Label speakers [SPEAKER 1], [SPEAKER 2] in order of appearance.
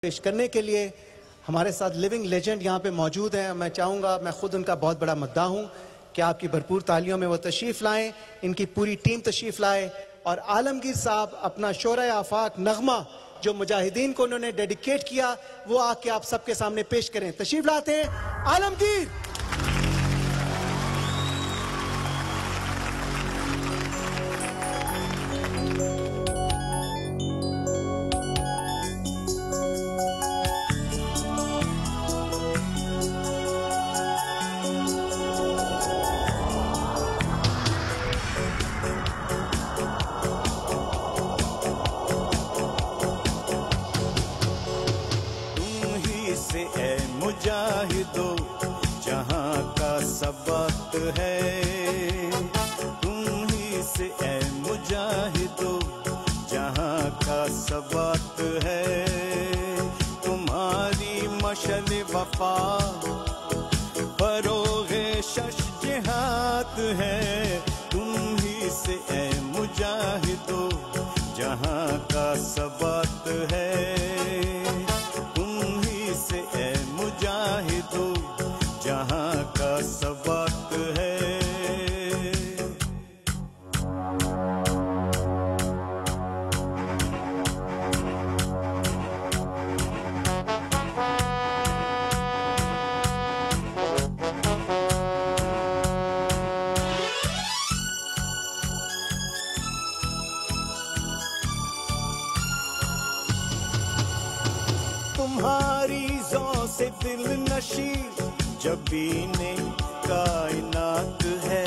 [SPEAKER 1] पेश करने के लिए हमारे साथ लिविंग लेजेंड यहाँ पे मौजूद हैं। मैं चाहूँगा, मैं खुद उनका बहुत बड़ा मद्दा हूँ कि आपकी भरपूर तालियों में वो तशरीफ़ लाएं, इनकी पूरी टीम तशरीफ़ लाए और आलमगीर साहब अपना शोरा आफाक नगमा जो मुजाहिदीन को उन्होंने डेडिकेट किया वो आके आप सबके सामने पेश करें। तशरीफ़ लाते हैं आलमगीर।
[SPEAKER 2] ए मुजाहिदो जहाँ का सबक है, तुम ही से ए मुजाहिदो जहाँ का सबक है। तुम्हारी मशल वफा फरोगे शश जिहाद है। तुम ही से ए मुजाहिदो जहाँ का सबक है। से ए मुजाहिदो जहाँ का सबक है। तुम्हारी ज़ौ से दिल नशी जबीने कायनात है।